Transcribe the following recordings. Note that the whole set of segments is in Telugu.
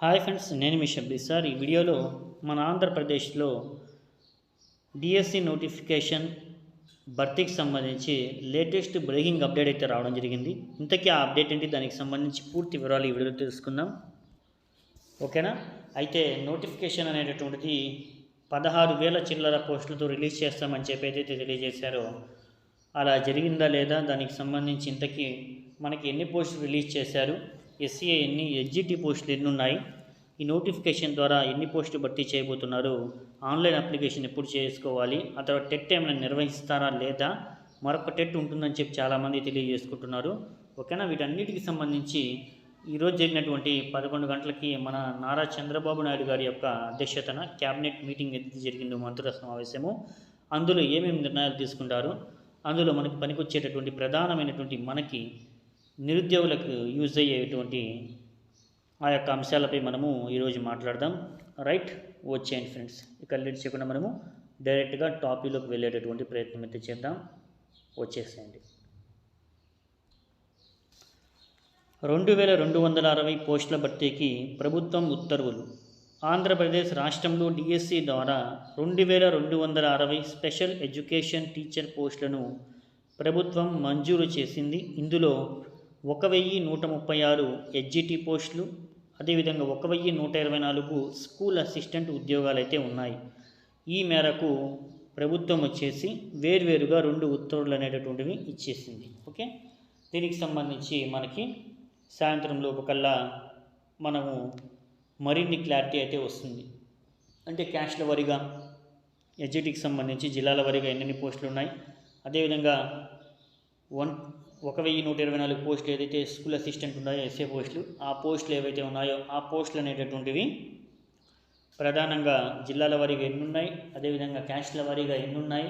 హాయ్ ఫ్రెండ్స్, నేను మీ షబ్బీర్ సార్. ఈ వీడియోలో మన ఆంధ్రప్రదేశ్లో డిఎస్సి నోటిఫికేషన్ భర్తీకి సంబంధించి లేటెస్ట్ బ్రేకింగ్ అప్డేట్ అయితే రావడం జరిగింది. ఇంతకీ ఆ అప్డేట్ ఏంటి, దానికి సంబంధించి పూర్తి వివరాలు ఈ వీడియోలో తెలుసుకుందాం. ఓకేనా? అయితే నోటిఫికేషన్ అనేటటువంటిది 16,000 చిల్లర పోస్టులతో రిలీజ్ చేస్తామని చెప్పి అయితే తెలియజేశారో అలా జరిగిందా లేదా, దానికి సంబంధించి ఇంతకీ మనకి ఎన్ని పోస్టులు రిలీజ్ చేశారు, ఎస్సీఏ ఎన్ని, ఎస్జిటి పోస్టులు ఎన్ని ఉన్నాయి, ఈ నోటిఫికేషన్ ద్వారా ఎన్ని పోస్టులు భర్తీ చేయబోతున్నారు, ఆన్లైన్ అప్లికేషన్ ఎప్పుడు చేసుకోవాలి, ఆ తర్వాత టెట్ ఏమైనా నిర్వహిస్తారా లేదా, మరొక టెట్ ఉంటుందని చెప్పి చాలామంది తెలియజేసుకుంటున్నారు. ఓకేనా? వీటన్నిటికి సంబంధించి ఈరోజు జరిగినటువంటి 11 గంటలకి మన నారా చంద్రబాబు నాయుడు గారి యొక్క అధ్యక్షతన క్యాబినెట్ మీటింగ్ ఏదైతే జరిగిందో, మంత్రుల సమావేశము, అందులో ఏమేమి నిర్ణయాలు తీసుకుంటారు, అందులో మనకి పనికొచ్చేటటువంటి ప్రధానమైనటువంటి మనకి నిరుద్యోగులకు యూజ్ అయ్యేటువంటి ఆ యొక్క అంశాలపై మనము ఈరోజు మాట్లాడదాం. రైట్, వచ్చేయండి ఫ్రెండ్స్. ఇక లేట్ చేయకుండా మనము డైరెక్ట్గా టాపిక్లోకి వెళ్ళేటటువంటి ప్రయత్నం అయితే చేద్దాం. వచ్చేసేయండి. 2260 పోస్టుల భర్తీకి ప్రభుత్వం ఉత్తర్వులు. ఆంధ్రప్రదేశ్ రాష్ట్రంలో డిఎస్సి ద్వారా 2260 స్పెషల్ ఎడ్యుకేషన్ టీచర్ పోస్టులను ప్రభుత్వం మంజూరు చేసింది. ఇందులో 1136 ఎస్జిటి పోస్టులు, అదేవిధంగా 1124 స్కూల్ అసిస్టెంట్ ఉద్యోగాలు అయితే ఉన్నాయి. ఈ మేరకు ప్రభుత్వం వచ్చేసి వేర్వేరుగా 2 ఉత్తర్వులు అనేటటువంటివి ఇచ్చేసింది. ఓకే, దీనికి సంబంధించి మనకి సాయంత్రం లోపుకల్లా మనము మరిన్ని క్లారిటీ అయితే వస్తుంది. అంటే క్యాస్ట్ల వారీగా ఎస్జిటికి సంబంధించి జిల్లాల వారీగా ఎన్ని పోస్టులు ఉన్నాయి, అదేవిధంగా 1124 పోస్టులు ఏదైతే స్కూల్ అసిస్టెంట్ ఉన్నాయో ఎస్ఏ పోస్టులు, ఆ పోస్టులు ఏవైతే ఉన్నాయో ఆ పోస్టులు అనేటటువంటివి ప్రధానంగా జిల్లాల వారీగా ఎన్ని ఉన్నాయి, అదేవిధంగా క్యాస్ట్ల వారీగా ఎన్ని ఉన్నాయి,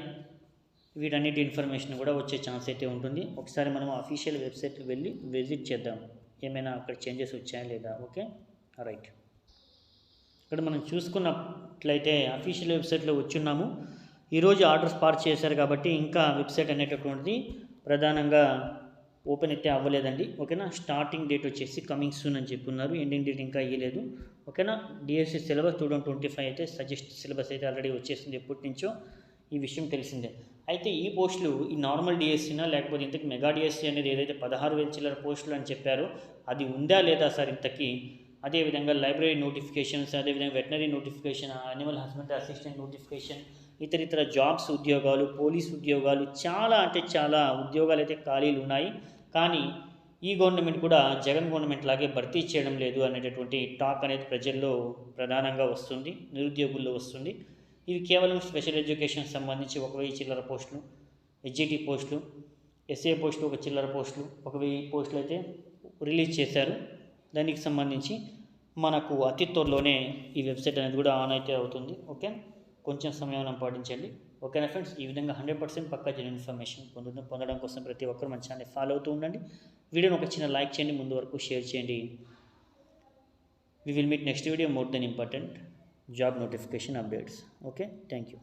వీటన్నిటి ఇన్ఫర్మేషన్ కూడా వచ్చే ఛాన్స్ అయితే ఉంటుంది. ఒకసారి మనం అఫీషియల్ వెబ్సైట్కి వెళ్ళి విజిట్ చేద్దాం, ఏమైనా అక్కడ చేంజెస్ వచ్చాయా లేదా. Okay, right. ఇక్కడ మనం చూసుకున్నట్లయితే అఫీషియల్ వెబ్సైట్లో వచ్చున్నాము. ఈరోజు ఆర్డర్స్ పాస్ చేశారు కాబట్టి ఇంకా వెబ్సైట్ అనేటటువంటిది ప్రధానంగా ఓపెన్ అయితే అవ్వలేదండి. ఓకేనా? స్టార్టింగ్ డేట్ వచ్చేసి కమింగ్ సూన్ అని చెప్పున్నారు, ఎండింగ్ డేట్ ఇంకా ఇవ్వలేదు. ఓకేనా? డిఎస్సి సిలబస్ 2025 అయితే సజెస్ట్ సిలబస్ అయితే ఆల్రెడీ వచ్చేసింది, ఎప్పటి నుంచో ఈ విషయం తెలిసిందే. అయితే ఈ పోస్టులు ఈ నార్మల్ డిఎస్సీనా లేకపోతే ఇంతకు మెగా డిఎస్సీ అనేది ఏదైతే 16,000 చిల్లర పోస్టులు అని చెప్పారో అది ఉందా లేదా సార్ ఇంతకీ, అదేవిధంగా లైబ్రరీ నోటిఫికేషన్స్, అదేవిధంగా veterinary notification, animal husbandry assistant notification, ఇతర జాబ్స్ ఉద్యోగాలు, పోలీస్ ఉద్యోగాలు, చాలా ఉద్యోగాలు అయితే ఖాళీలు ఉన్నాయి. కానీ ఈ గవర్నమెంట్ కూడా జగన్ గవర్నమెంట్ లాగే భర్తీ చేయడం లేదు అనేటటువంటి టాక్ అనేది ప్రజల్లో ప్రధానంగా వస్తుంది, నిరుద్యోగుల్లో వస్తుంది. ఇవి కేవలం స్పెషల్ ఎడ్యుకేషన్ సంబంధించి 1,000 చిల్లర పోస్టులు, ఎస్జిటి పోస్టులు, ఎస్ఏ పోస్టులు 1 చిల్లర పోస్టులు, 1,000 పోస్టులు అయితే రిలీజ్ చేశారు. దానికి సంబంధించి మనకు అతి త్వరలోనే ఈ వెబ్సైట్ అనేది కూడా ఆన్ అయితే అవుతుంది. ఓకే, కొంచెం సమయం పాటించండి. ఓకేనా ఫ్రెండ్స్? ఈ విధంగా 100% పక్కా జెన్యూన్ ఇన్ఫర్మేషన్ పొందడం కోసం ప్రతి ఒక్కరు మన ఛానల్ ఫాలో అవుతూ ఉండండి. వీడియోని ఒక చిన్న లైక్ చేయండి, ముందు వరకు షేర్ చేయండి. We will meet next video more than important job notification updates. Okay, thank you.